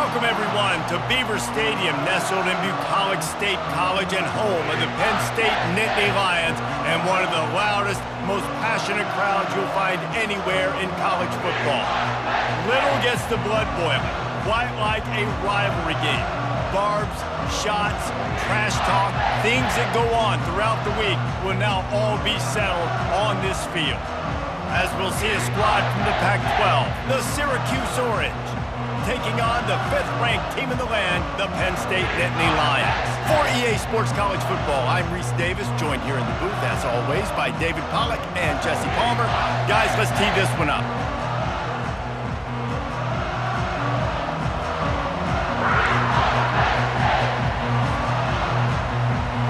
Welcome, everyone, to Beaver Stadium, nestled in Bucolic State College and home of the Penn State Nittany Lions and one of the loudest, most passionate crowds you'll find anywhere in college football. Little gets the blood boiling, quite like a rivalry game. Barbs, shots, trash talk, things that go on throughout the week will now all be settled on this field. As we'll see a squad from the Pac-12, the Syracuse Orange, taking on the 5th-ranked team in the land, the Penn State Nittany Lions. For EA Sports College Football, I'm Reese Davis, joined here in the booth, as always, by David Pollack and Jesse Palmer. Guys, let's tee this one up.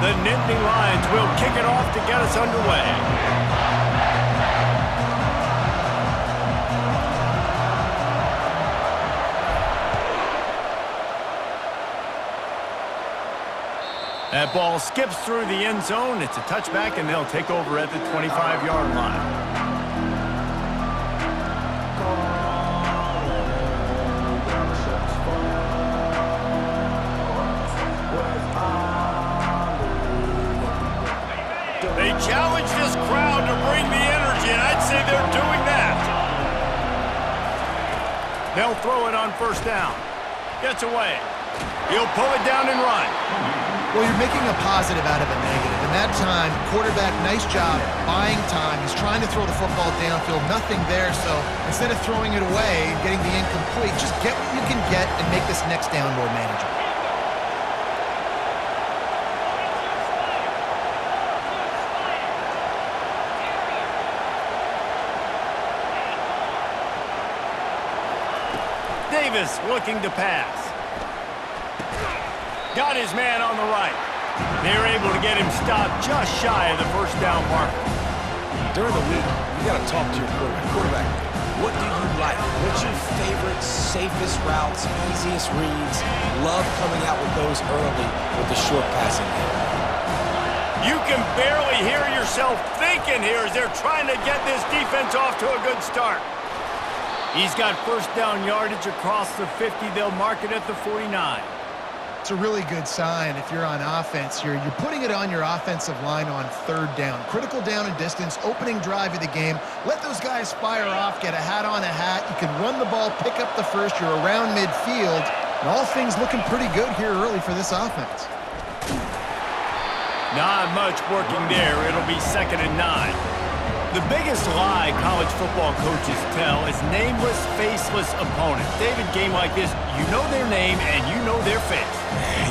The Nittany Lions will kick it off to get us underway. That ball skips through the end zone. It's a touchback, and they'll take over at the 25-yard line. They challenge this crowd to bring the energy, and I'd say they're doing that. They'll throw it on first down. Gets away. He'll pull it down and run. Well, you're making a positive out of a negative. In that time, quarterback, nice job, buying time. He's trying to throw the football downfield, nothing there. So instead of throwing it away and getting the incomplete, just get what you can get and make this next down more manageable. Davis looking to pass. Got his man on the right. They're able to get him stopped just shy of the first down marker. During the week, you got to talk to your quarterback. What do you like? What's your favorite, safest routes, easiest reads? Love coming out with those early with the short passing game. You can barely hear yourself thinking here as they're trying to get this defense off to a good start. He's got first down yardage across the 50. They'll mark it at the 49. It's a really good sign if you're on offense here. You're putting it on your offensive line on third down. Critical down and distance, opening drive of the game. Let those guys fire off, get a hat on a hat. You can run the ball, pick up the first. You're around midfield. And all things looking pretty good here early for this offense. Not much working there. It'll be 2nd and 9. The biggest lie college football coaches tell is nameless, faceless opponents. David, game like this, you know their name and you know their face.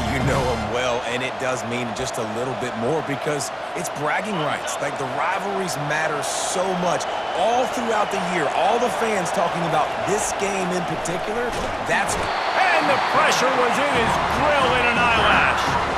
You know them well, and it does mean just a little bit more because it's bragging rights. Like, the rivalries matter so much all throughout the year. All the fans talking about this game in particular, that's... And the pressure was in his grill in an eyelash.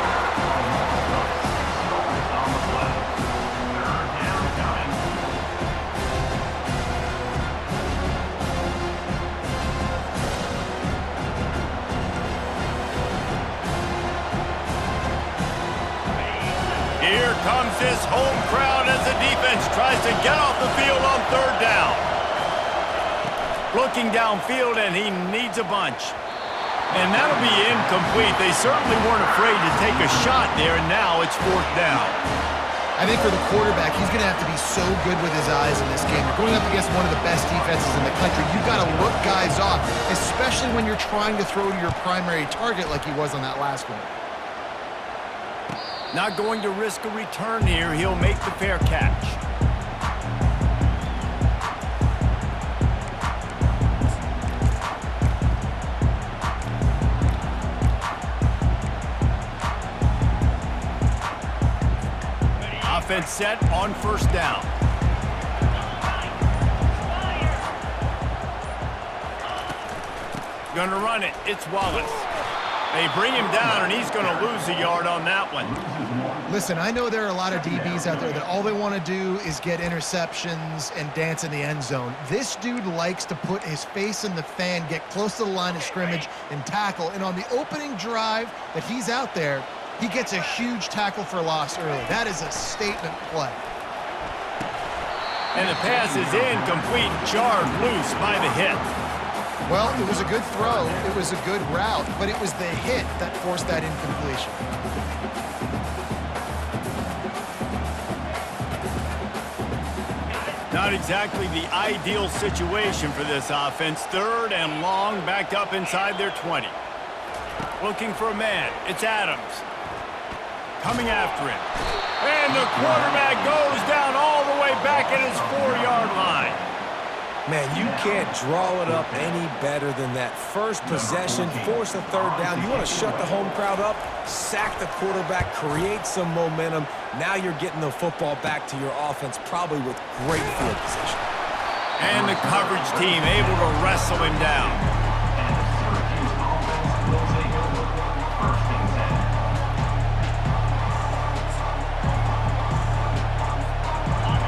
Here comes this home crowd as the defense tries to get off the field on third down. Looking downfield, and he needs a bunch. And that'll be incomplete. They certainly weren't afraid to take a shot there, and now it's 4th down. I think for the quarterback, he's going to have to be so good with his eyes in this game. You're going up against one of the best defenses in the country. You've got to look guys off, especially when you're trying to throw to your primary target like he was on that last one. Not going to risk a return here. He'll make the fair catch. Offense set on first down. Gonna run it. It's Wallace. They bring him down, and he's going to lose a yard on that one. Listen, I know there are a lot of DBs out there that all they want to do is get interceptions and dance in the end zone. This dude likes to put his face in the fan, get close to the line of scrimmage, and tackle. And on the opening drive that he's out there, he gets a huge tackle for loss early. That is a statement play. And the pass is incomplete, jarred loose by the hit. Well, it was a good throw, it was a good route, but it was the hit that forced that incompletion. Not exactly the ideal situation for this offense. 3rd and long, backed up inside their 20. Looking for a man. It's Adams. Coming after him. And the quarterback goes down all the way back at his 4-yard line. Man, you can't draw it up any better than that. First possession, force a 3rd down. You want to shut the home crowd up, sack the quarterback, create some momentum. Now you're getting the football back to your offense, probably with great field position. And the coverage team able to wrestle him down.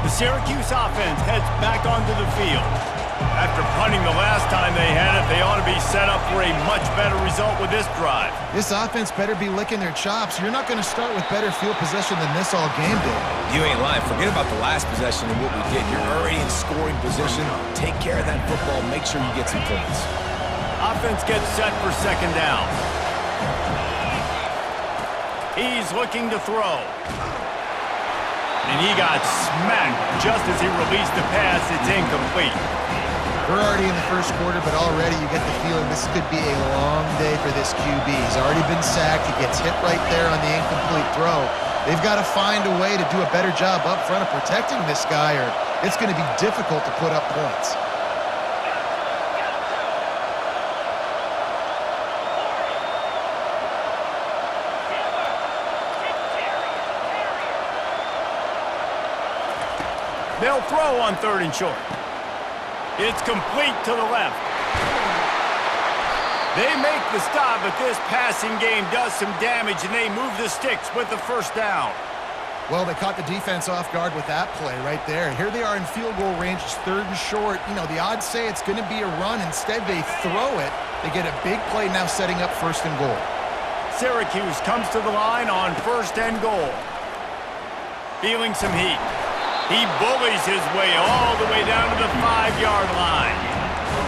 The Syracuse offense heads back onto the field. After punting the last time they had it, they ought to be set up for a much better result with this drive. This offense better be licking their chops. You're not going to start with better field possession than this all game did. You ain't lying. Forget about the last possession and what we did. You're already in scoring position. Take care of that football. Make sure you get some points. Offense gets set for 2nd down. He's looking to throw. And he got smacked just as he released the pass. It's incomplete. We're already in the first quarter, but already you get the feeling this could be a long day for this QB. He's already been sacked. He gets hit right there on the incomplete throw. They've got to find a way to do a better job up front of protecting this guy, or it's going to be difficult to put up points. They'll throw on 3rd and short. It's complete to the left. They make the stop, but this passing game does some damage, and they move the sticks with the 1st down. Well, they caught the defense off guard with that play right there. Here they are in field goal range. It's 3rd and short. You know, the odds say it's going to be a run. Instead, they throw it. They get a big play now setting up 1st and goal. Syracuse comes to the line on 1st and goal. Feeling some heat. He bullies his way all the way down to the 5-yard line.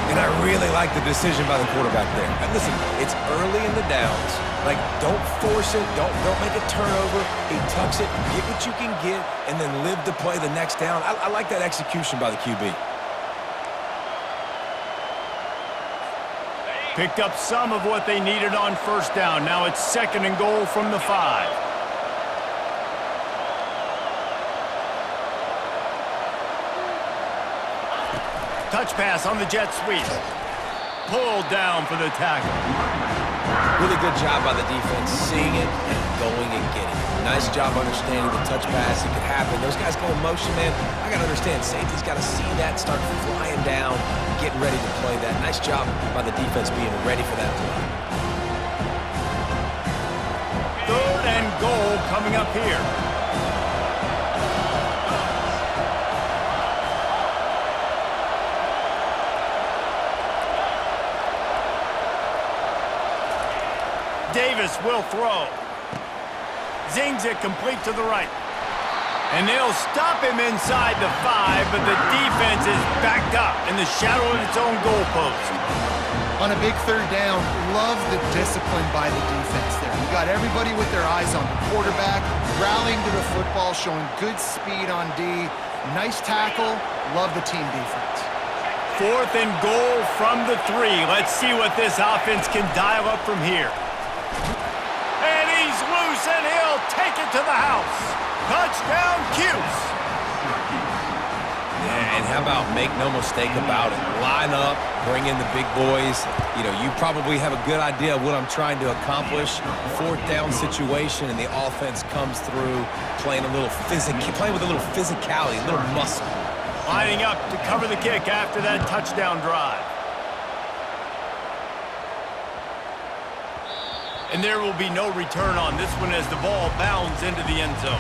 And I really like the decision by the quarterback there. And listen, it's early in the downs. Like, don't force it. Don't make a turnover. He tucks it, get what you can get, and then live to play the next down. I like that execution by the QB. Picked up some of what they needed on 1st down. Now it's 2nd and goal from the 5. Touch pass on the jet sweep. Pulled down for the tackle. Really good job by the defense, seeing it and going and getting it. Nice job understanding the touch pass. It could happen. Those guys go in motion, man. I got to understand, safety's got to see that, start flying down, getting ready to play that. Nice job by the defense being ready for that play. 3rd and goal coming up here. Davis will throw. Zings it complete to the right. And they'll stop him inside the 5, but the defense is backed up in the shadow of its own goalpost. On a big 3rd down, love the discipline by the defense there. You got everybody with their eyes on the quarterback, rallying to the football, showing good speed on D. Nice tackle. Love the team defense. 4th and goal from the 3. Let's see what this offense can dial up from here. And he's loose, and he'll take it to the house. Touchdown, Cuse. Yeah, and how about make no mistake about it. Line up, bring in the big boys. You know, you probably have a good idea of what I'm trying to accomplish. 4th down situation, and the offense comes through playing with a little physicality, a little muscle. Lining up to cover the kick after that touchdown drive. And there will be no return on this one as the ball bounds into the end zone.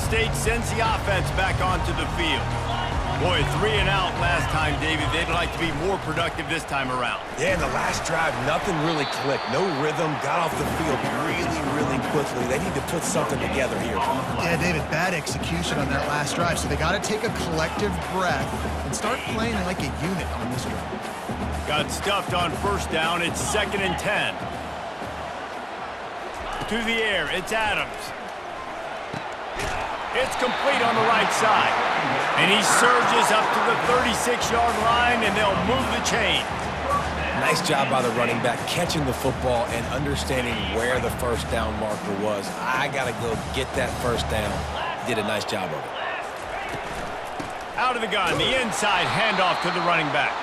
State sends the offense back onto the field. Boy, 3 and out last time, David. They'd like to be more productive this time around. Yeah, in the last drive, nothing really clicked. No rhythm, got off the field really quickly. They need to put something together here. Yeah, David, bad execution on that last drive. So they got to take a collective breath and start playing like a unit on this drive. Got stuffed on first down. It's 2nd and 10. To the air, it's Adams. It's complete on the right side. And he surges up to the 36-yard line, and they'll move the chain. Nice job by the running back, catching the football and understanding where the first down marker was. I got to go get that first down. He did a nice job of it. Out of the gun, the inside handoff to the running back.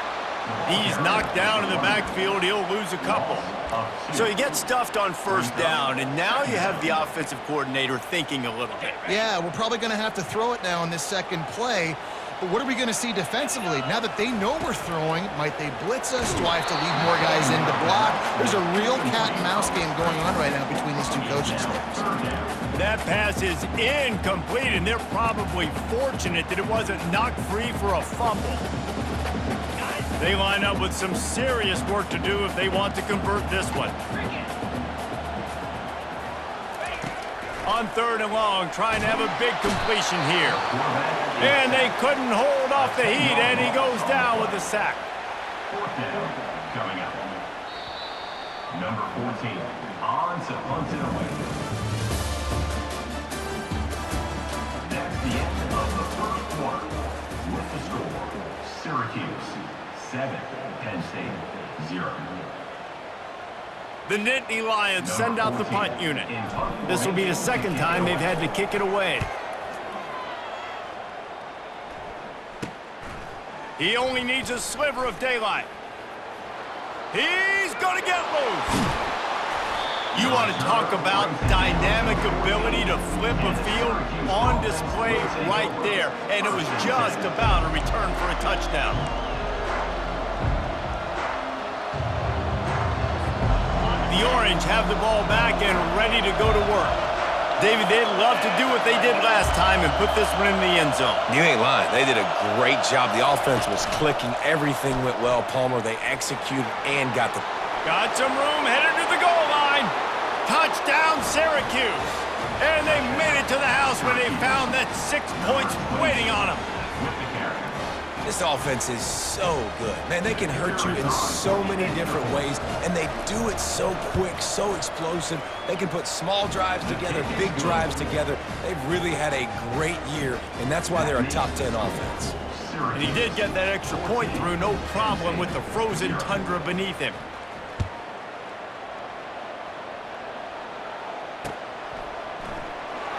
He's knocked down in the backfield. He'll lose a couple. So he gets stuffed on first down, and now you have the offensive coordinator thinking a little bit. Yeah, we're probably going to have to throw it now on this second play. But what are we going to see defensively? Now that they know we're throwing, might they blitz us? Do I have to leave more guys in to block? There's a real cat and mouse game going on right now between these two coaching staffs. That pass is incomplete, and they're probably fortunate that it wasn't knocked free for a fumble. They line up with some serious work to do if they want to convert this one. On 3rd and long, trying to have a big completion here. And they couldn't hold off the heat, and he goes down with a sack. 4th down coming up. Number 14, Hans punts it away. That's the end of the first quarter. With the score, Syracuse 7, Penn State 0. The Nittany Lions send out the punt unit. This will be the second time they've had to kick it away. He only needs a sliver of daylight. He's going to get loose. You want to talk about dynamic ability to flip a field on display right there. And it was just about a return for a touchdown. The Orange have the ball back and ready to go to work. David, they'd love to do what they did last time and put this one in the end zone. You ain't lying. They did a great job. The offense was clicking. Everything went well, Palmer. They executed and got the... Got some room, headed to the goal line. Touchdown, Syracuse. And they made it to the house when they found that 6 points waiting on them. This offense is so good. Man, they can hurt you in so many different ways, and they do it so quick, so explosive. They can put small drives together, big drives together. They've really had a great year, and that's why they're a top 10 offense. And he did get that extra point through, no problem with the frozen tundra beneath him.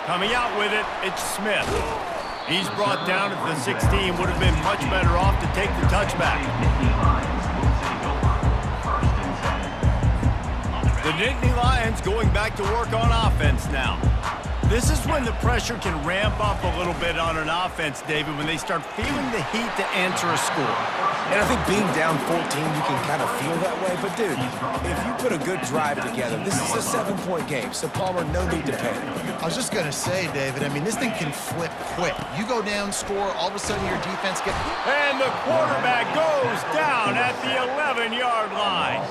Coming out with it, it's Smith. He's brought down at the 16, would have been much better off to take the touchback. The Nittany Lions going back to work on offense now. This is when the pressure can ramp up a little bit on an offense, David, when they start feeling the heat to answer a score. And I think being down 14, you can kind of feel that way. But, dude, if you put a good drive together, this is a 7-point game, so Palmer, no need to panic. I was just going to say, David, I mean, this thing can flip quick. You go down, score, all of a sudden your defense gets... And the quarterback goes down at the 11-yard line.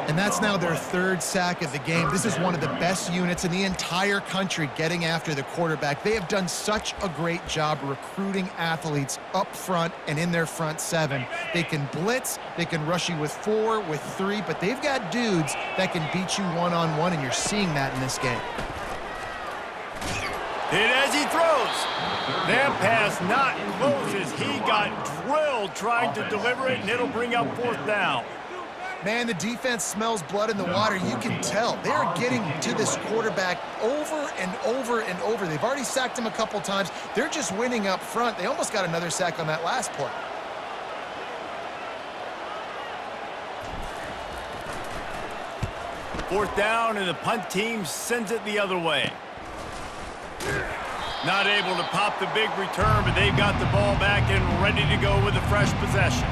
And that's now their 3rd sack of the game. This is one of the best units in the entire country getting after the quarterback. They have done such a great job recruiting athletes up front and in their front 7. They can blitz, they can rush you with 4, with 3, but they've got dudes that can beat you one-on-one, and you're seeing that in this game. Hit as he throws. That pass not close as he got drilled trying to deliver it, and it'll bring up 4th down. Man, the defense smells blood in the water. You can tell. They're getting to this quarterback over and over and over. They've already sacked him a couple times. They're just winning up front. They almost got another sack on that last play. Fourth down, and the punt team sends it the other way. Not able to pop the big return, but they've got the ball back and ready to go with a fresh possession.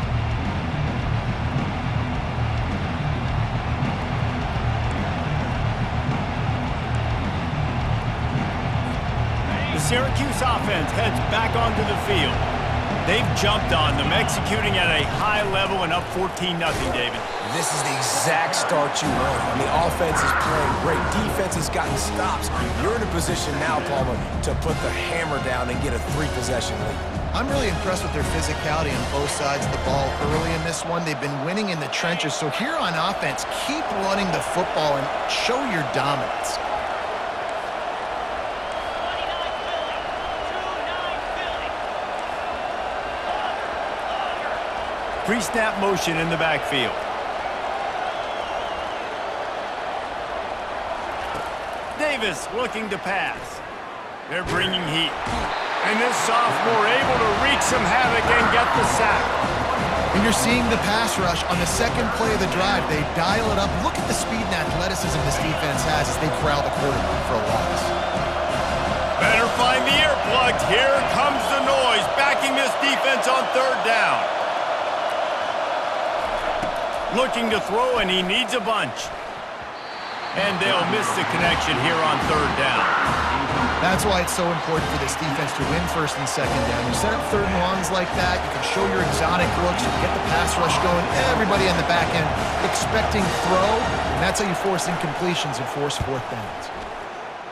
Syracuse offense heads back onto the field. They've jumped on them, executing at a high level and up 14-0, David. This is the exact start you want. I mean, offense is playing great. Defense has gotten stops. You're in a position now, Palmer, to put the hammer down and get a 3-possession lead. I'm really impressed with their physicality on both sides of the ball early in this one. They've been winning in the trenches. So here on offense, keep running the football and show your dominance. Pre-snap motion in the backfield. Davis looking to pass. They're bringing heat. And this sophomore able to wreak some havoc and get the sack. And you're seeing the pass rush on the second play of the drive. They dial it up. Look at the speed and athleticism this defense has as they corral the quarterback for a loss. Better find the earplugs. Here comes the noise, backing this defense on third down. Looking to throw, and he needs a bunch. And they'll miss the connection here on third down. That's why it's so important for this defense to win first and second down. You set up third and longs like that, you can show your exotic looks, you can get the pass rush going, everybody on the back end expecting throw, and that's how you force incompletions and force fourth downs.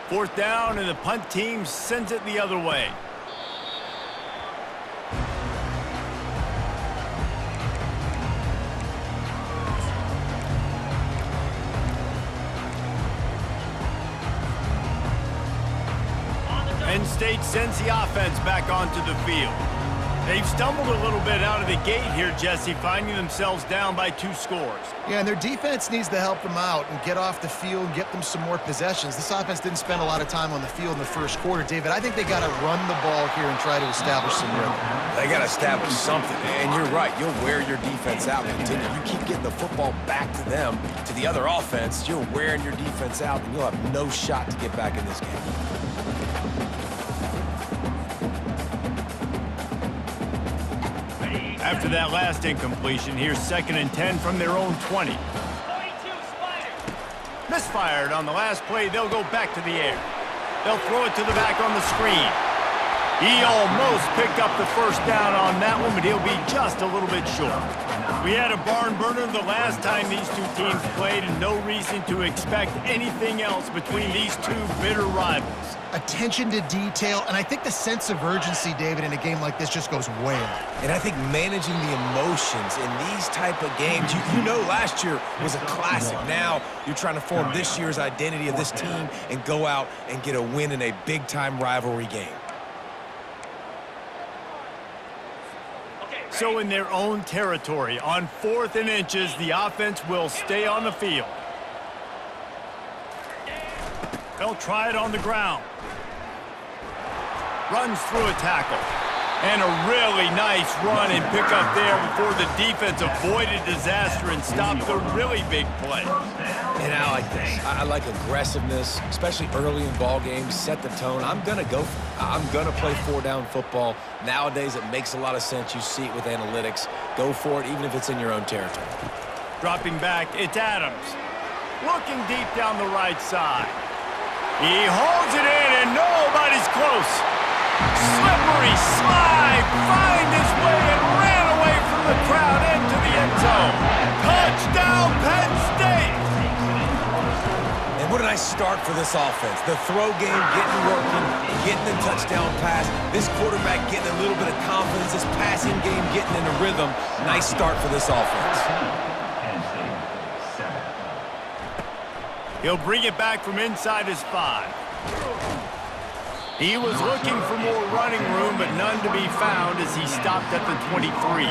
Fourth down, and the punt team sends it the other way. Penn State sends the offense back onto the field. They've stumbled a little bit out of the gate here, Jesse, finding themselves down by 2 scores. Yeah, and their defense needs to help them out and get off the field and get them some more possessions. This offense didn't spend a lot of time on the field in the first quarter. David, I think they got to run the ball here and try to establish some rhythm. They got to establish something, and you're right. You'll wear your defense out. Continue. You keep getting the football back to them, to the other offense, you're wearing your defense out, and you'll have no shot to get back in this game. After that last incompletion, here's 2nd and 10 from their own 20. Misfired on the last play, they'll go back to the air. They'll throw it to the back on the screen. He almost picked up the first down on that one, but he'll be just a little bit short. We had a barn burner the last time these two teams played, and no reason to expect anything else between these two bitter rivals. Attention to detail, and I think the sense of urgency, David, in a game like this just goes way up. And I think managing the emotions in these type of games, you know last year was a classic. Now you're trying to form this year's identity of this team and go out and get a win in a big-time rivalry game. So in their own territory, on 4th and inches, the offense will stay on the field. They'll try it on the ground. Runs through a tackle. And a really nice run and pick up there before the defense avoided disaster and stopped the really big play. And I like this. I like aggressiveness, especially early in ball games. Set the tone. I'm going to go for it. I'm going to play 4-down football. Nowadays, it makes a lot of sense. You see it with analytics. Go for it, even if it's in your own territory. Dropping back, it's Adams. Looking deep down the right side. He holds it in, and nobody's close. Slippery slide, find his way and ran away from the crowd into the end zone. Touchdown, Penn State! And what a nice start for this offense. The throw game getting working, getting the touchdown pass. This quarterback getting a little bit of confidence. This passing game getting in a rhythm. Nice start for this offense. Penn State, 7. He'll bring it back from inside his 5. He was looking for more running room, but none to be found as he stopped at the 23.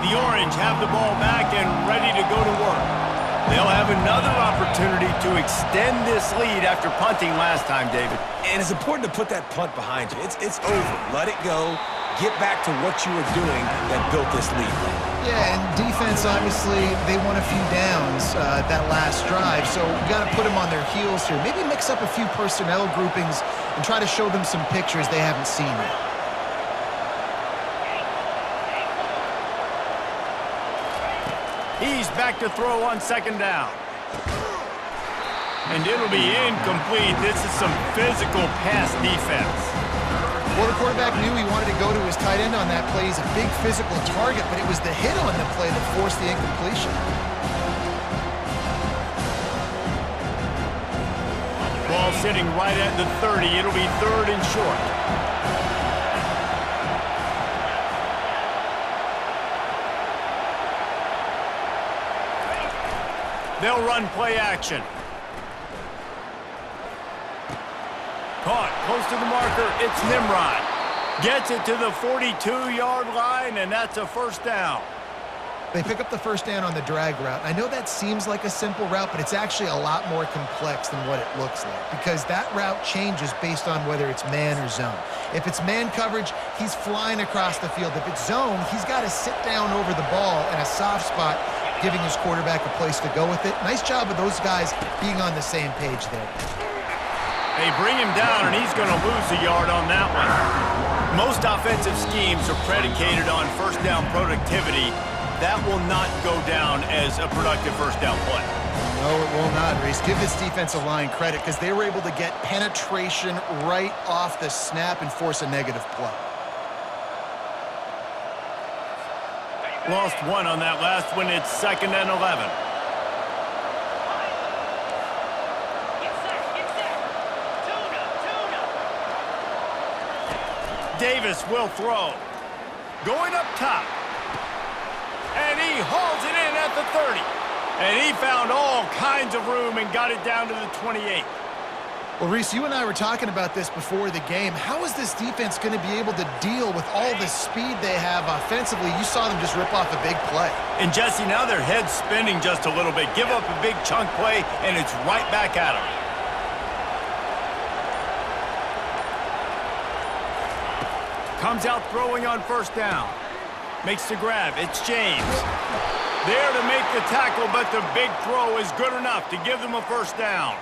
The Orange have the ball back and ready to go to work. They'll have another opportunity to extend this lead after punting last time, David. And it's important to put that punt behind you. It's over. Let it go. get back to what you were doing that built this lead. Yeah, and defense, obviously, they won a few downs that last drive, so you got to put them on their heels here. Maybe mix up a few personnel groupings and try to show them some pictures they haven't seen yet. He's back to throw on second down. And it'll be incomplete. This is some physical pass defense. Well, the quarterback knew he wanted to go to his tight end on that play. He's a big physical target, but it was the hit on the play that forced the incompletion. Ball sitting right at the 30. It'll be third and short. They'll run play action. Caught close to the marker. It's Nimrod. Gets it to the 42-yard line, and that's a first down. They pick up the first down on the drag route. I know that seems like a simple route, but it's actually a lot more complex than what it looks like because that route changes based on whether it's man or zone. If it's man coverage, he's flying across the field. If it's zone, he's got to sit down over the ball in a soft spot, giving his quarterback a place to go with it. Nice job of those guys being on the same page there. They bring him down, and he's going to lose a yard on that one. Most offensive schemes are predicated on first down productivity. That will not go down as a productive first down play. No, it will not, Reese. Give this defensive line credit because they were able to get penetration right off the snap and force a negative play. Lost one on that last one. It's 2nd and 11. Davis will throw. Going up top. And he hauls it in at the 30. And he found all kinds of room and got it down to the 28. Well, Reese, you and I were talking about this before the game. How is this defense going to be able to deal with all the speed they have offensively? You saw them just rip off a big play. And, Jesse, now their head's spinning just a little bit. Give up a big chunk play, and it's right back at them. Comes out throwing on first down. Makes the grab. It's James. There to make the tackle, but the big throw is good enough to give them a first down.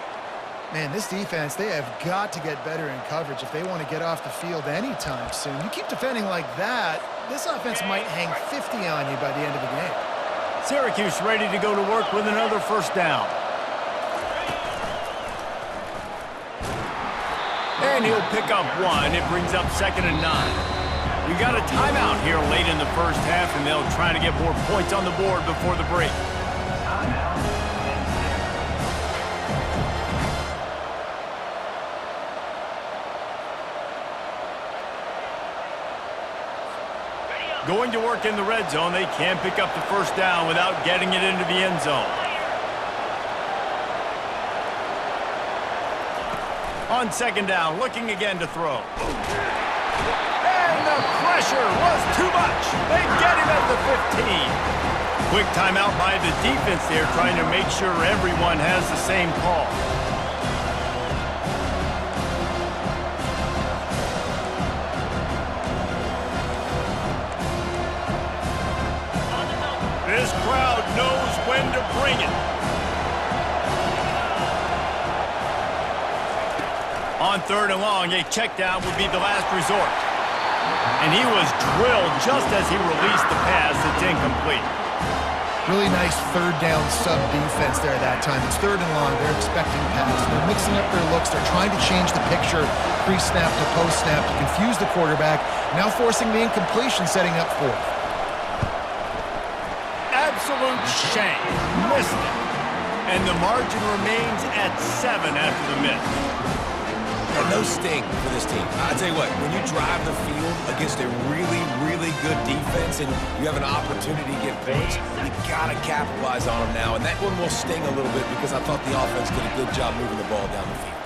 Man, this defense, they have got to get better in coverage if they want to get off the field anytime soon. You keep defending like that, this offense might hang 50 on you by the end of the game. Syracuse ready to go to work with another first down. And he'll pick up one. It brings up 2nd and 9. We got a timeout here late in the first half, and they'll try to get more points on the board before the break. Going to work in the red zone. They can't pick up the first down without getting it into the end zone. On 2nd down, looking again to throw. And the pressure was too much. They get him at the 15. Quick timeout by the defense there, trying to make sure everyone has the same call. This crowd knows when to bring it. On 3rd and long, a check down would be the last resort. And he was drilled just as he released the pass. It's incomplete. Really nice 3rd down sub defense there that time. It's 3rd and long. They're expecting pass. They're mixing up their looks. They're trying to change the picture pre-snap to post-snap to confuse the quarterback. Now forcing the incompletion, setting up 4th. Absolute shame. Missed it. And the margin remains at 7 after the miss. And no sting for this team. I tell you what, when you drive the field against a really, really good defense and you have an opportunity to get points, you got to capitalize on them now. And that one will sting a little bit because I thought the offense did a good job moving the ball down the field.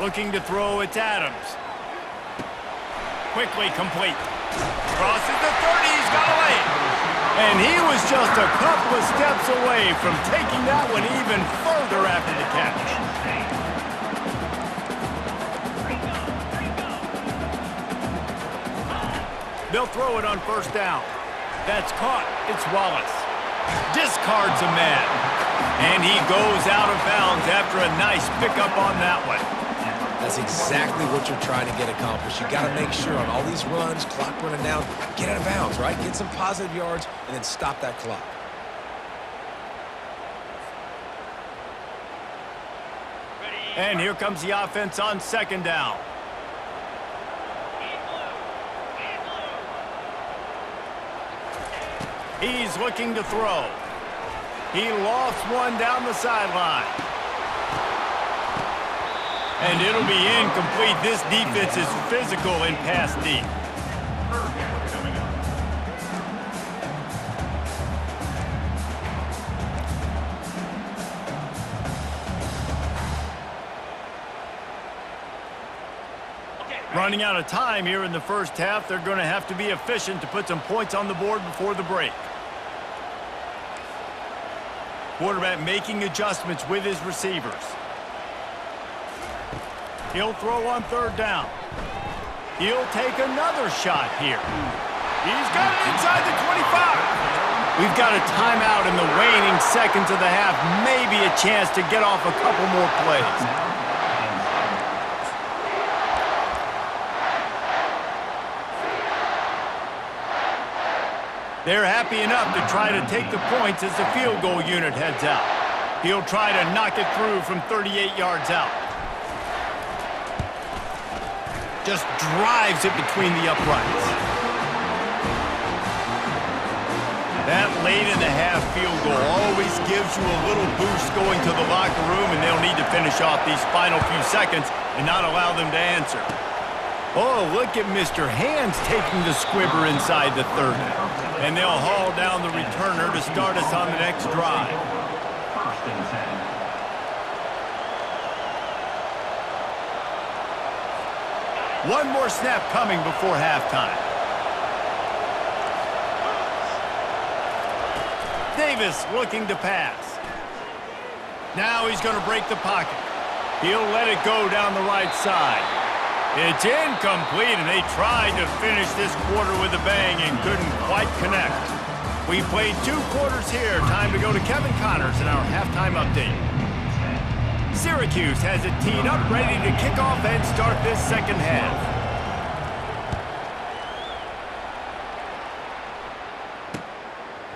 Looking to throw, it's Adams. Quickly complete. Crosses the 30, he's got away. And he was just a couple of steps away from taking that one even further after the catch. They'll throw it on first down. That's caught. It's Wallace. Discards a man. And he goes out of bounds after a nice pickup on that one. That's exactly what you're trying to get accomplished. You got to make sure on all these runs, clock running down, get out of bounds, right? Get some positive yards and then stop that clock. And here comes the offense on second down. He's looking to throw. He lofts one down the sideline. And it'll be incomplete. This defense is physical in pass deep. Running out of time here in the first half. They're going to have to be efficient to put some points on the board before the break. Quarterback making adjustments with his receivers. He'll throw on third down. He'll take another shot here. He's got it inside the 25. We've got a timeout in the waning seconds of the half. Maybe a chance to get off a couple more plays. They're happy enough to try to take the points as the field goal unit heads out. He'll try to knock it through from 38 yards out. Just drives it between the uprights. That late in the half field goal always gives you a little boost going to the locker room, and they'll need to finish off these final few seconds and not allow them to answer. Oh, look at Mr. Hands taking the squibber inside the 30. And they'll haul down the returner to start us on the next drive. First and 10. One more snap coming before halftime. Davis looking to pass. Now he's going to break the pocket. He'll let it go down the right side. It's incomplete, and they tried to finish this quarter with a bang and couldn't quite connect. We played 2 quarters here. Time to go to Kevin Connors in our halftime update. Syracuse has it teed up, ready to kick off and start this second half.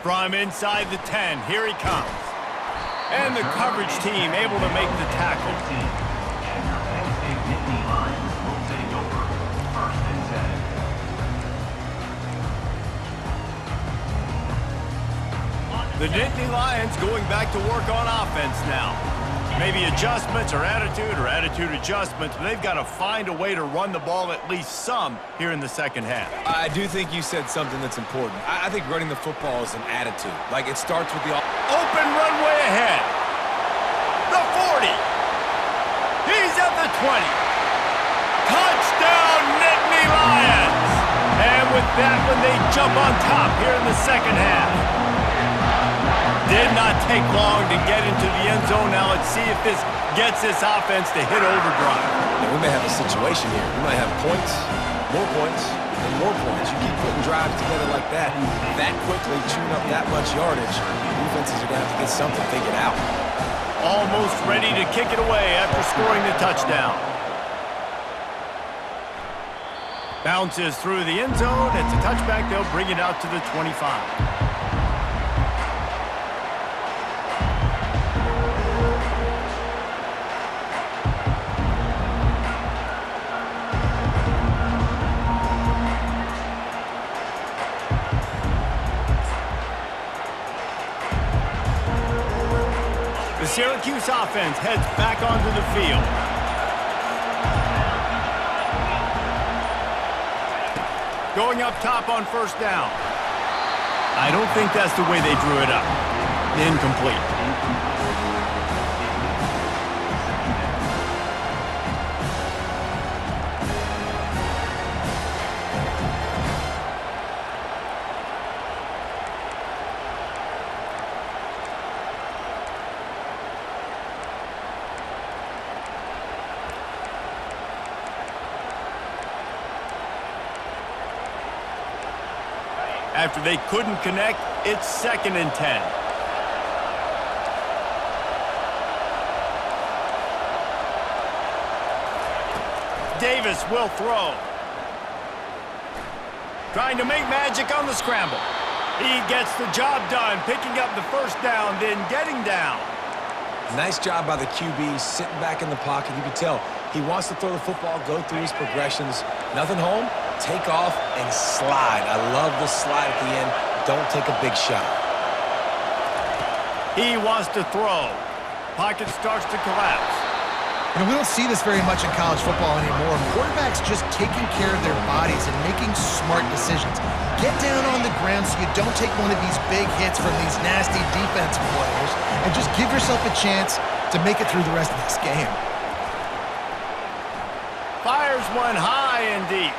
From inside the 10, here he comes. And the coverage team able to make the tackle. And your Penn State Nittany Lions will take over. First and 10. The Nittany Lions going back to work on offense now. Maybe adjustments or attitude adjustments, but they've got to find a way to run the ball at least some here in the second half. I do think you said something that's important. I think running the football is an attitude. Like, it starts with the Open runway ahead. The 40. He's at the 20. Touchdown, Nittany Lions! And with that one, they jump on top here in the second half. Did not take long to get into the end zone. Now let's see if this gets this offense to hit overdrive. We may have a situation here. We might have points, and more points. You keep putting drives together like that quickly, chewing up that much yardage, defenses are going to have to get something figured out. Almost ready to kick it away after scoring the touchdown. Bounces through the end zone. It's a touchback. They'll bring it out to the 25. The Syracuse offense heads back onto the field. Going up top on first down. I don't think that's the way they drew it up. Incomplete. After they couldn't connect, it's 2nd and 10. Davis will throw. Trying to make magic on the scramble. He gets the job done, picking up the first down, then getting down. Nice job by the QB, sitting back in the pocket. You can tell he wants to throw the football, go through his progressions. Nothing home, take off, and slide. I love the slide at the end. Don't take a big shot. He wants to throw. Pocket starts to collapse. You know, we don't see this very much in college football anymore. Quarterbacks just taking care of their bodies and making smart decisions. Get down on the ground so you don't take one of these big hits from these nasty defensive players and just give yourself a chance to make it through the rest of this game. Fires one high and deep.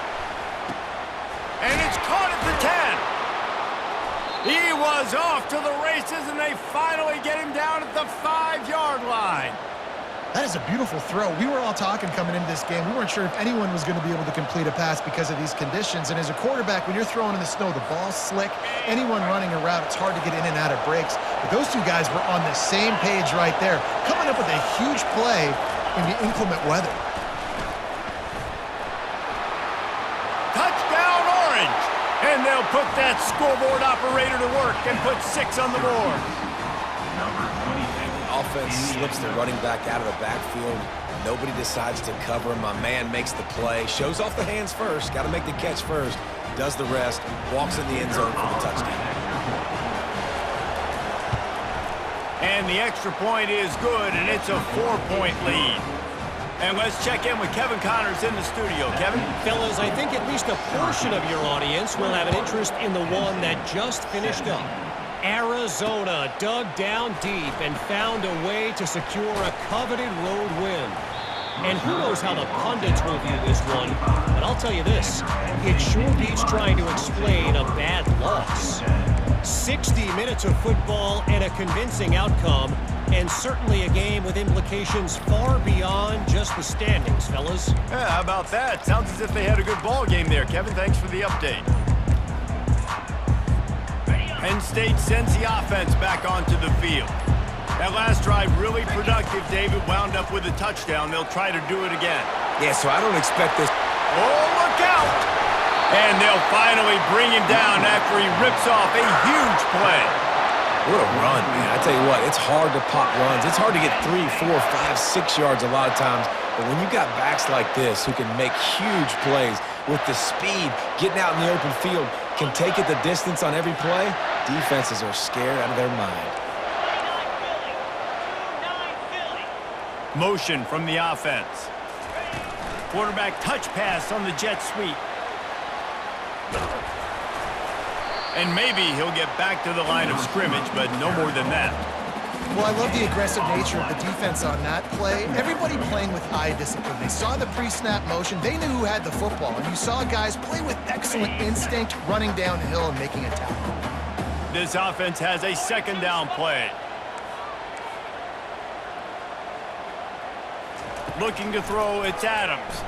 And it's caught at the 10. He was off to the races, and they finally get him down at the 5-yard line. That is a beautiful throw. We were all talking coming into this game. We weren't sure if anyone was going to be able to complete a pass because of these conditions. And as a quarterback, when you're throwing in the snow, the ball's slick. Anyone running a route, it's hard to get in and out of breaks. But those two guys were on the same page right there, coming up with a huge play in the inclement weather. Touchdown, Orange! And they'll put that scoreboard operator to work and put 6 on the board. Offense slips the running back out of the backfield. Nobody decides to cover him. My man makes the play. Shows off the hands first. Got to make the catch first. Does the rest. Walks in the end zone for the touchdown. And the extra point is good, and it's a 4-point lead. And let's check in with Kevin Connors in the studio. Kevin? Fellas, I think at least a portion of your audience will have an interest in the one that just finished up. Arizona dug down deep and found a way to secure a coveted road win. And who knows how the pundits will view this one, but I'll tell you this, it sure beats trying to explain a bad loss. 60 minutes of football and a convincing outcome, and certainly a game with implications far beyond just the standings, fellas. Yeah, how about that? Sounds as if they had a good ball game there. Kevin, thanks for the update. Penn State sends the offense back onto the field. That last drive really productive. David wound up with a touchdown. They'll try to do it again. Yeah, so I don't expect this. Oh, look out! And they'll finally bring him down after he rips off a huge play. What a run, man. I tell you what, it's hard to pop runs. It's hard to get 3, 4, 5, 6 yards a lot of times. But when you got backs like this who can make huge plays with the speed, getting out in the open field, can take it the distance on every play, defenses are scared out of their mind. Motion from the offense. Quarterback touch pass on the jet sweep. And maybe he'll get back to the line of scrimmage, but no more than that. Well, I love the aggressive nature of the defense on that play. Everybody playing with eye discipline. They saw the pre-snap motion. They knew who had the football. And you saw guys play with excellent instinct, running downhill and making a tackle. This offense has a 2nd down play. Looking to throw, it's Adams.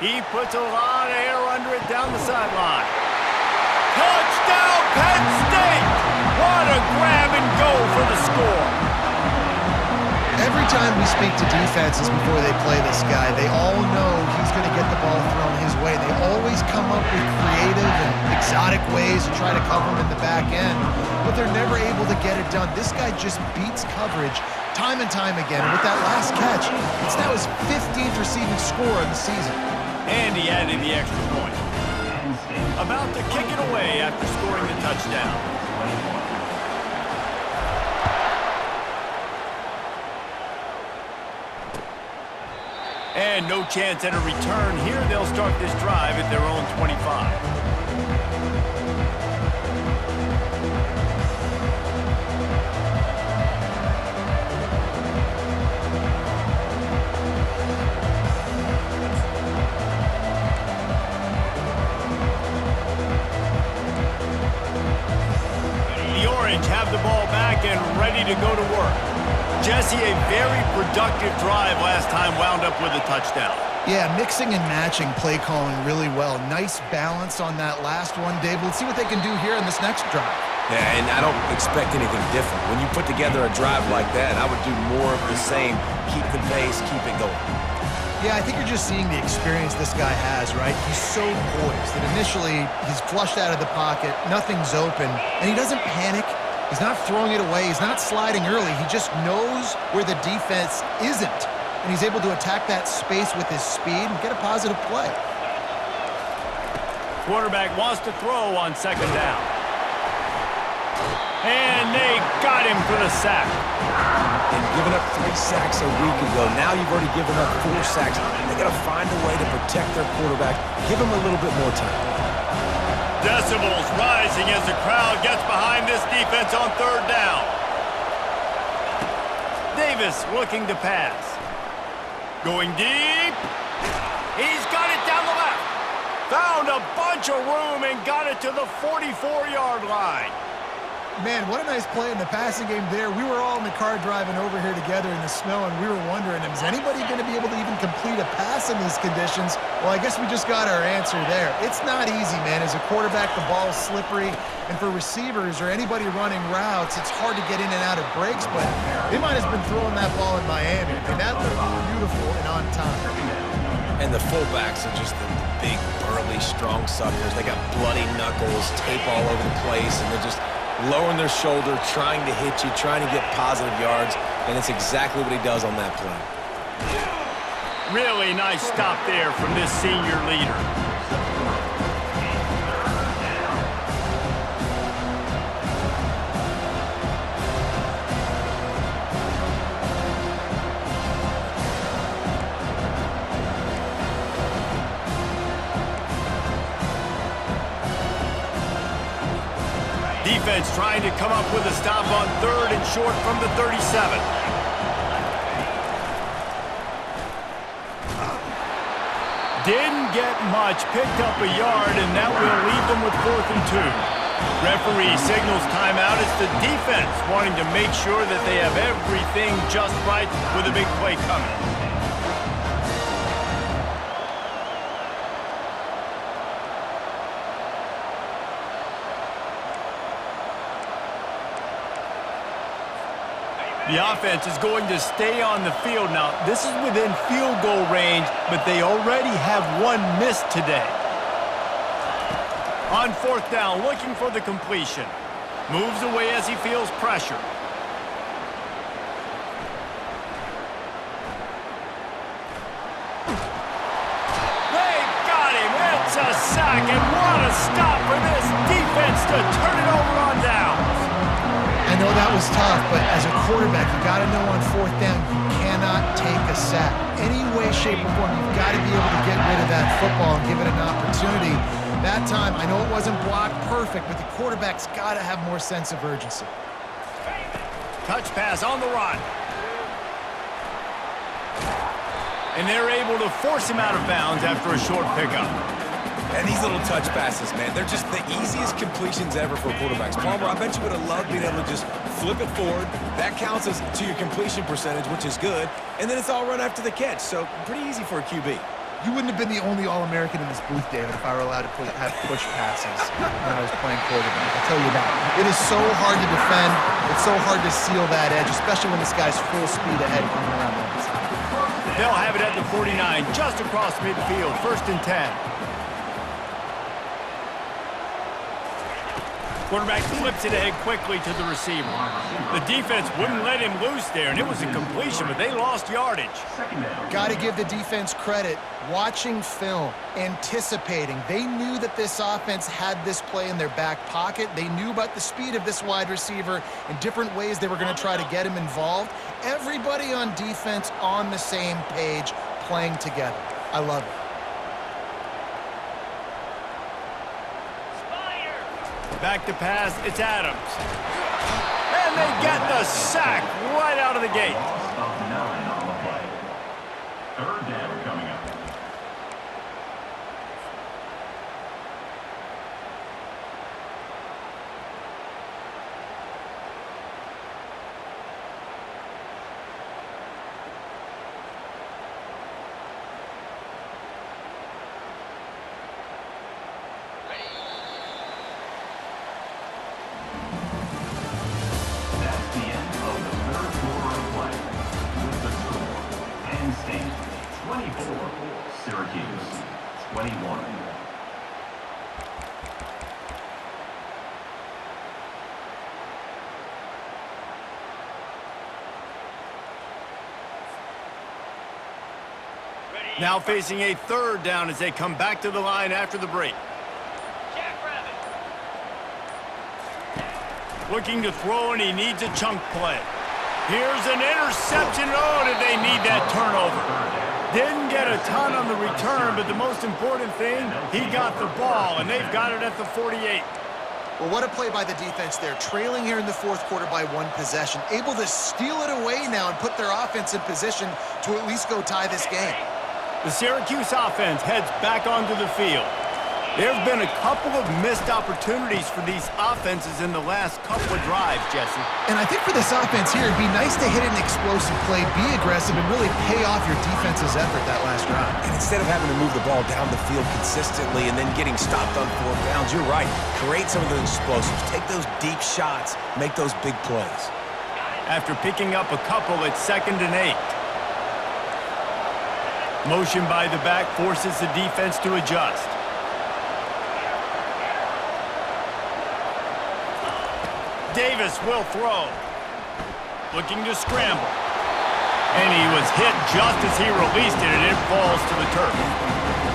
He puts a lot of air under it down the sideline. Touchdown, Penn State! What a grab and go for the score. Every time we speak to defenses before they play this guy, they all know he's going to get the ball thrown his way. They always come up with creative and exotic ways to try to cover him in the back end, but they're never able to get it done. This guy just beats coverage time and time again. And with that last catch, it's now his 15th receiving score of the season. And he added the extra point. About to kick it away after scoring the touchdown. And no chance at a return here. They'll start this drive at their own 25. Have the ball back and ready to go to work. Jesse, a very productive drive last time wound up with a touchdown. Yeah, mixing and matching play calling really well. Nice balance on that last one, Dave. Let's see what they can do here in this next drive. Yeah, and I don't expect anything different. When you put together a drive like that, I would do more of the same. Keep the pace, keep it going. Yeah, I think you're just seeing the experience this guy has, right? He's so poised that initially he's flushed out of the pocket, nothing's open, and he doesn't panic. He's not throwing it away. He's not sliding early. He just knows where the defense isn't, and he's able to attack that space with his speed and get a positive play. Quarterback wants to throw on second down. And they got him for the sack. And giving up 3 sacks a week ago, now you've already given up 4 sacks. They got to find a way to protect their quarterback. Give him a little bit more time. Decibels rising as the crowd gets behind this defense on third down. Davis looking to pass. Going deep. He's got it down the left. Found a bunch of room and got it to the 44-yard line. Man, what a nice play in the passing game there. We were all in the car driving over here together in the snow, and we were wondering, is anybody going to be able to even complete a pass in these conditions? Well, I guess we just got our answer there. It's not easy, man. As a quarterback, the ball's slippery, and for receivers or anybody running routes, it's hard to get in and out of breaks, but they might have been throwing that ball in Miami, and that looked beautiful and on time. And the fullbacks are just the big, burly, strong suckers. They got bloody knuckles, tape all over the place, and they're just lowering their shoulder, trying to hit you, trying to get positive yards, and it's exactly what he does on that play. Really nice stop there from this senior leader. Defense trying to come up with a stop on third and short from the 37. Didn't get much, picked up a yard, and that will leave them with 4th and 2. Referee signals timeout. It's the defense wanting to make sure that they have everything just right with a big play coming. The offense is going to stay on the field now. This is within field goal range, but they already have one missed today. On 4th down, looking for the completion. Moves away as he feels pressure. They got him. It's a sack, and what a stop for this defense to turn it over on downs. I know that was tough, but as a quarterback, you got to know on 4th down, you cannot take a sack. Any way, shape, or form, you've got to be able to get rid of that football and give it an opportunity. That time, I know it wasn't blocked perfect, but the quarterback's got to have more sense of urgency. Touch pass on the run. And they're able to force him out of bounds after a short pickup. And these little touch passes, man, they're just the easiest completions ever for quarterbacks. Palmer, I bet you would have loved being able to just flip it forward. That counts as to your completion percentage, which is good. And then it's all run after the catch, so pretty easy for a QB. You wouldn't have been the only All-American in this booth, David, if I were allowed to have push passes when I was playing quarterback. I'll tell you that. It is so hard to defend. It's so hard to seal that edge, especially when this guy's full speed ahead coming around the inside. They'll have it at the 49, just across midfield, 1st and 10. Quarterback flips it ahead quickly to the receiver. The defense wouldn't let him loose there, and it was a completion, but they lost yardage. Got to give the defense credit. Watching film, anticipating. They knew that this offense had this play in their back pocket. They knew about the speed of this wide receiver and different ways they were going to try to get him involved. Everybody on defense on the same page, playing together. I love it. Back to pass, it's Adams. And they get the sack right out of the gate. Loss of 9 on the play. 3rd down coming up. 21. Now facing a third down as they come back to the line after the break. Looking to throw, and he needs a chunk play. Here's an interception. Oh, did they need that turnover? Didn't get a ton on the return, but the most important thing, he got the ball, and they've got it at the 48. Well, what a play by the defense there. Trailing here in the fourth quarter by one possession. Able to steal it away now and put their offense in position to at least go tie this game. The Syracuse offense heads back onto the field. There have been a couple of missed opportunities for these offenses in the last couple of drives, Jesse. And I think for this offense here, it'd be nice to hit an explosive play, be aggressive, and really pay off your defense's effort that last drive. And instead of having to move the ball down the field consistently and then getting stopped on 4 downs, you're right. Create some of those explosives. Take those deep shots. Make those big plays. After picking up a couple at 2nd and 8. Motion by the back forces the defense to adjust. Davis will throw. Looking to scramble. And he was hit just as he released it, and it falls to the turf.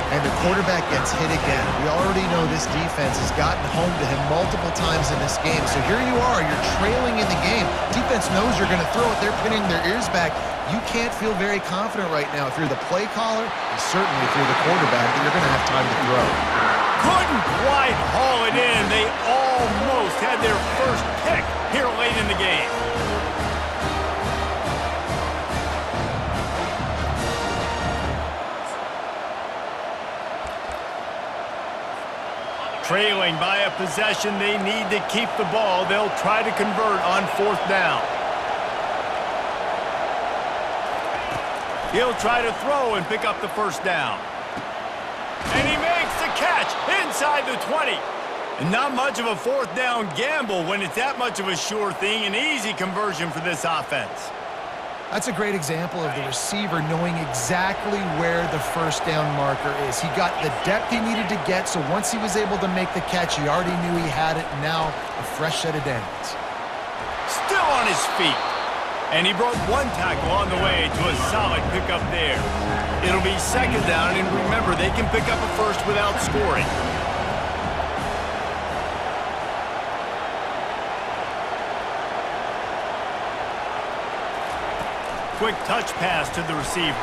And the quarterback gets hit again. We already know this defense has gotten home to him multiple times in this game. So here you are, you're trailing in the game. Defense knows you're going to throw it. They're pinning their ears back. You can't feel very confident right now. If you're the play caller, and certainly if you're the quarterback, that you're going to have time to throw. Couldn't quite haul it in. They almost had their first pick here late in the game. Trailing by a possession, they need to keep the ball. They'll try to convert on 4th down. He'll try to throw and pick up the 1st down. And he makes the catch inside the 20. And not much of a 4th down gamble when it's that much of a sure thing. An easy conversion for this offense. That's a great example of the receiver knowing exactly where the 1st down marker is. He got the depth he needed to get, so once he was able to make the catch, he already knew he had it. Now a fresh set of downs. Still on his feet. And he broke one tackle on the way to a solid pickup there. It'll be 2nd down, and remember, they can pick up a first without scoring. Quick touch pass to the receiver.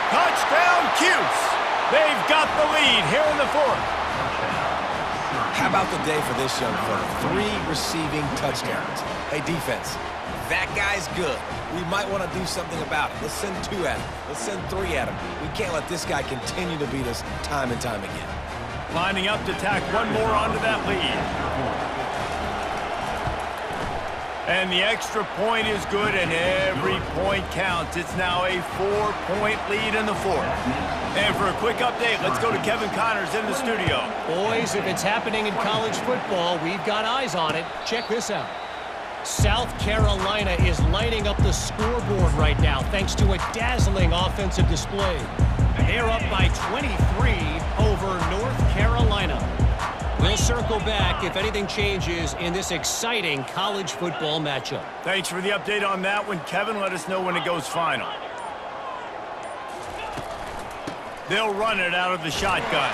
Touchdown, Cuse! They've got the lead here in the 4th. How about the day for this young fella? 3 receiving touchdowns. Hey, defense, that guy's good. We might want to do something about it. Let's send 2 at him. Let's send 3 at him. We can't let this guy continue to beat us time and time again. Lining up to tack one more onto that lead. And the extra point is good, and every point counts. It's now a 4-point lead in the 4th. And for a quick update, let's go to Kevin Connors in the studio. Boys, if it's happening in college football, we've got eyes on it. Check this out. South Carolina is lighting up the scoreboard right now thanks to a dazzling offensive display. They're up by 23 over North Carolina. We'll circle back if anything changes in this exciting college football matchup. Thanks for the update on that one, Kevin. Let us know when it goes final. They'll run it out of the shotgun.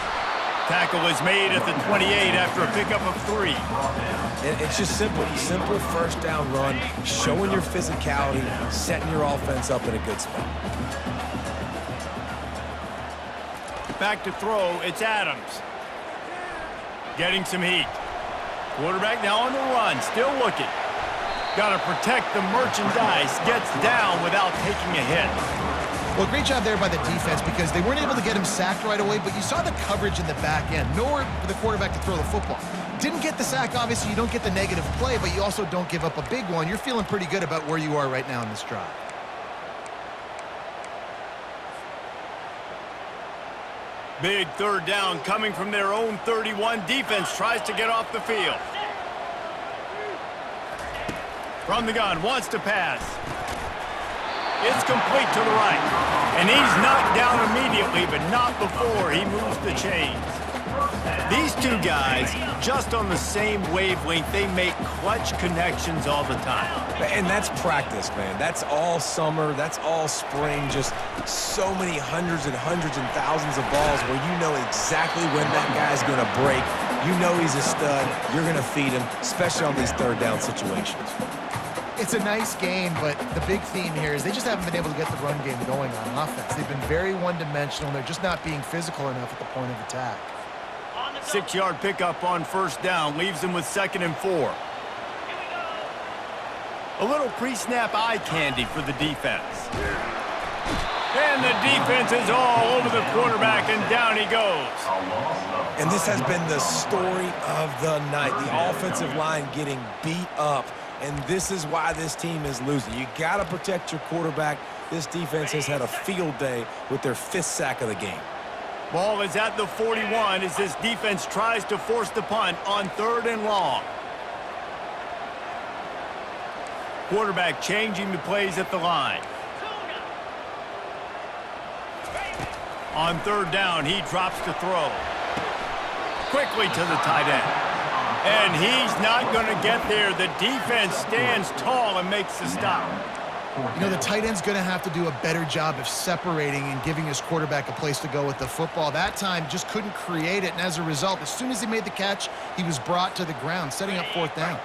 Tackle is made at the 28 after a pickup of 3. It's just simple. Simple 1st down run, showing your physicality, setting your offense up in a good spot. Back to throw, it's Adams. Getting some heat. Quarterback now on the run, still looking. Got to protect the merchandise. Gets down without taking a hit. Well, great job there by the defense because they weren't able to get him sacked right away, but you saw the coverage in the back end. Nowhere for the quarterback to throw the football. Didn't get the sack, obviously. You don't get the negative play, but you also don't give up a big one. You're feeling pretty good about where you are right now in this drive. Big 3rd down coming from their own 31. Defense tries to get off the field. From the gun, wants to pass. It's complete to the right. And he's knocked down immediately, but not before he moves the chains. These two guys, just on the same wavelength, they make clutch connections all the time. And that's practice, man. That's all summer. That's all spring. Just so many hundreds and thousands of balls where you know exactly when that guy's going to break. You know he's a stud. You're going to feed him, especially on these third down situations. It's a nice game, but the big theme here is they just haven't been able to get the run game going on offense. They've been very one-dimensional, and they're just not being physical enough at the point of attack. 6-yard pickup on first down leaves them with 2nd and 4. A little pre-snap eye candy for the defense. And the defense is all over the quarterback, and down he goes. And this has been the story of the night. The offensive line getting beat up, and this is why this team is losing. You got to protect your quarterback. This defense has had a field day with their 5th sack of the game. Ball is at the 41 as this defense tries to force the punt on 3rd and long. Quarterback changing the plays at the line. On 3rd down, he drops to throw. Quickly to the tight end. And he's not going to get there. The defense stands tall and makes the stop. You know, the tight end's going to have to do a better job of separating and giving his quarterback a place to go with the football. That time just couldn't create it, and as a result, as soon as he made the catch, he was brought to the ground, setting up 4th down.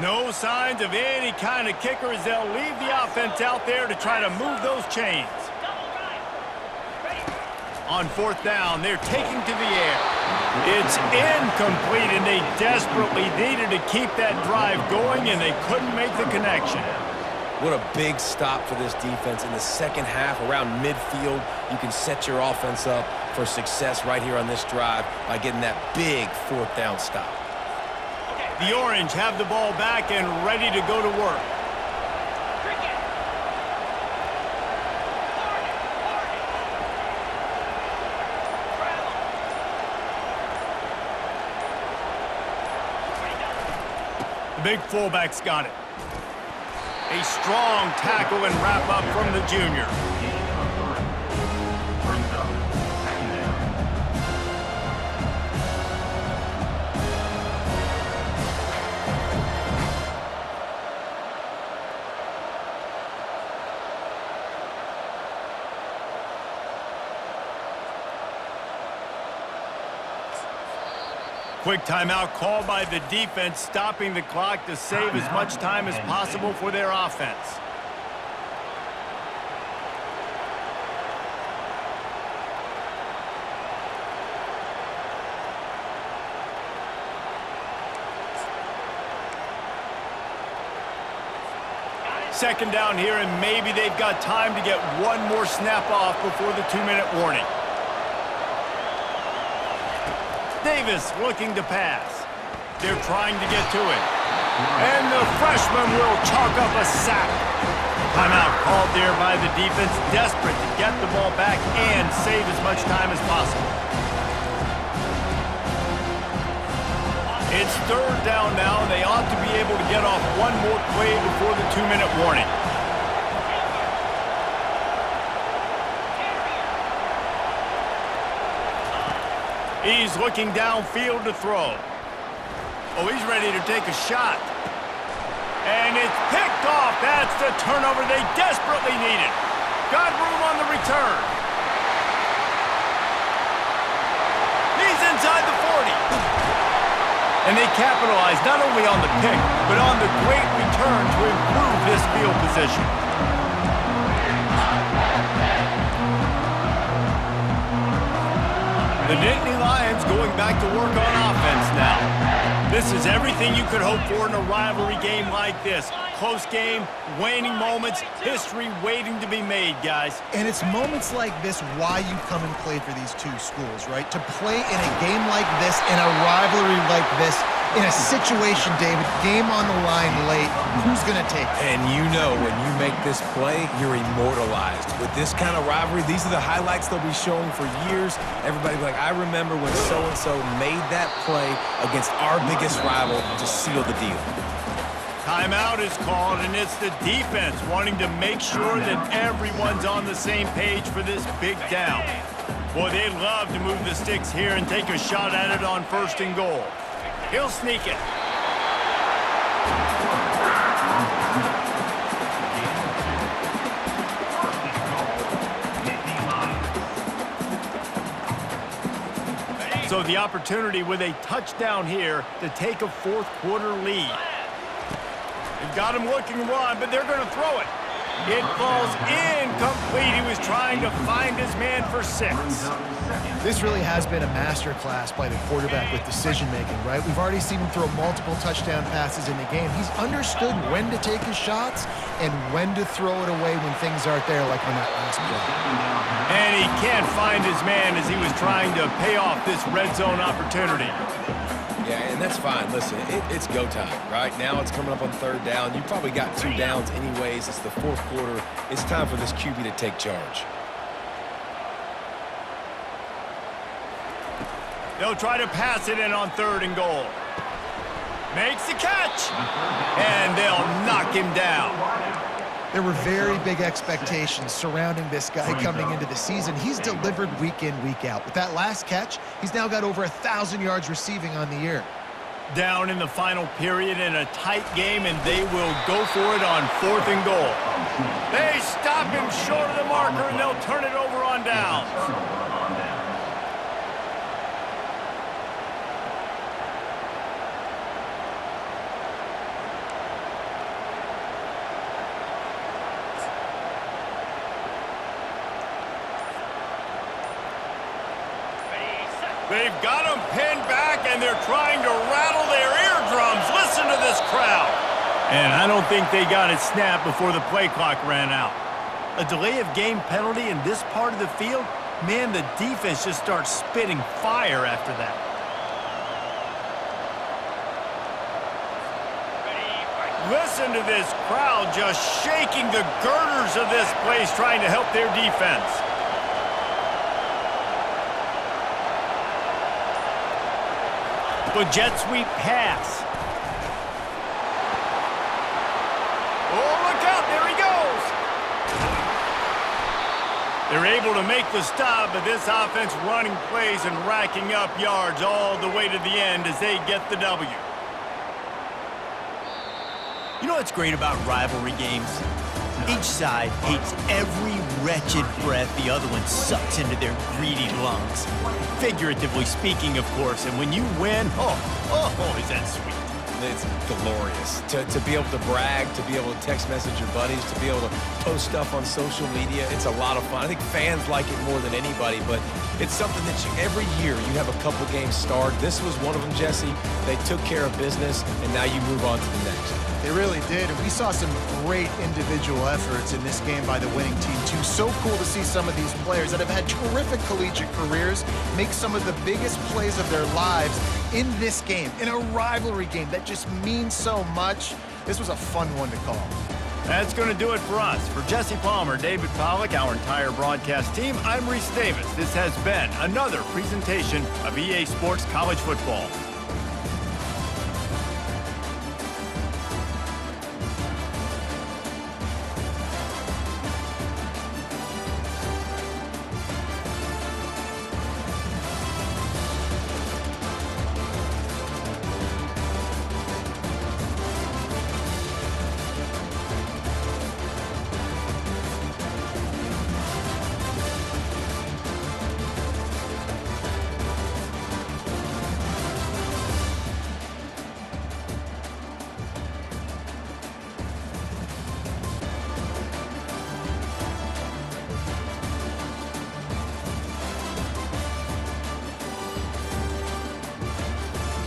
No signs of any kind of kicker as they'll leave the offense out there to try to move those chains. On 4th down, they're taking to the air. It's incomplete, and they desperately needed to keep that drive going, and they couldn't make the connection. What a big stop for this defense. In the second half, around midfield, you can set your offense up for success right here on this drive by getting that big 4th down stop. The Orange have the ball back and ready to go to work. The big fullback's got it. A strong tackle and wrap up from the junior. Quick timeout called by the defense, stopping the clock to save as much time as possible for their offense. Second down here, and maybe they've got time to get one more snap off before the 2-minute warning. Davis looking to pass. They're trying to get to it. And the freshman will chalk up a sack. Timeout called there by the defense, desperate to get the ball back and save as much time as possible. It's 3rd down now, and they ought to be able to get off one more play before the 2-minute warning. He's looking downfield to throw. Oh, he's ready to take a shot. And it's picked off. That's the turnover they desperately needed. Got room on the return. He's inside the 40. And they capitalize not only on the pick, but on the great return to improve this field position. The Nittany Lions going back to work on offense now. This is everything you could hope for in a rivalry game like this. Close game, waning moments, history waiting to be made, guys. And it's moments like this why you come and play for these two schools, right? To play in a game like this, in a rivalry like this, in a situation, David, game on the line late, who's going to take it? And you know when you make this play, you're immortalized. With this kind of rivalry, these are the highlights they'll be showing for years. Everybody will be like, I remember when so-and-so made that play against our biggest rival to seal the deal. Timeout is called, and it's the defense wanting to make sure that everyone's on the same page for this big down. Boy, they'd love to move the sticks here and take a shot at it on 1st and goal. He'll sneak it. So the opportunity with a touchdown here to take a 4th quarter lead. They've got him looking to run, but they're going to throw it. It falls incomplete. He was trying to find his man for 6. This really has been a masterclass by the quarterback with decision-making, right? We've already seen him throw multiple touchdown passes in the game. He's understood when to take his shots and when to throw it away when things aren't there, like on that last play. And he can't find his man as he was trying to pay off this red zone opportunity. Yeah, and that's fine. Listen, it's go time, right? Now it's coming up on 3rd down. You probably got 2 downs anyways. It's the 4th quarter. It's time for this QB to take charge. They'll try to pass it in on 3rd and goal. Makes the catch. And they'll knock him down. There were very big expectations surrounding this guy coming into the season. He's delivered week in, week out. With that last catch, he's now got over 1,000 yards receiving on the year. Down in the final period in a tight game, and they will go for it on 4th and goal. They stop him short of the marker, and they'll turn it over on down. They've got him pinned back, and they're trying to rattle their eardrums. Listen to this crowd. And I don't think they got it snapped before the play clock ran out. A delay of game penalty in this part of the field? Man, the defense just starts spitting fire after that. Listen to this crowd just shaking the girders of this place trying to help their defense. The jet sweep pass. Oh, look out, there he goes. They're able to make the stop, but this offense running plays and racking up yards all the way to the end as they get the W. You know what's great about rivalry games? Each side hates every wretched breath the other one sucks into their greedy lungs. Figuratively speaking, of course, and when you win, oh, is that sweet. It's glorious. To be able to brag, to be able to text message your buddies, to be able to post stuff on social media, it's a lot of fun. I think fans like it more than anybody, but it's something that every year you have a couple games starred. This was one of them, Jesse. They took care of business, and now you move on to the next. They really did, and we saw some great individual efforts in this game by the winning team, too. So cool to see some of these players that have had terrific collegiate careers make some of the biggest plays of their lives in this game, in a rivalry game that just means so much. This was a fun one to call. That's going to do it for us. For Jesse Palmer, David Pollack, our entire broadcast team, I'm Reese Davis. This has been another presentation of EA Sports College Football.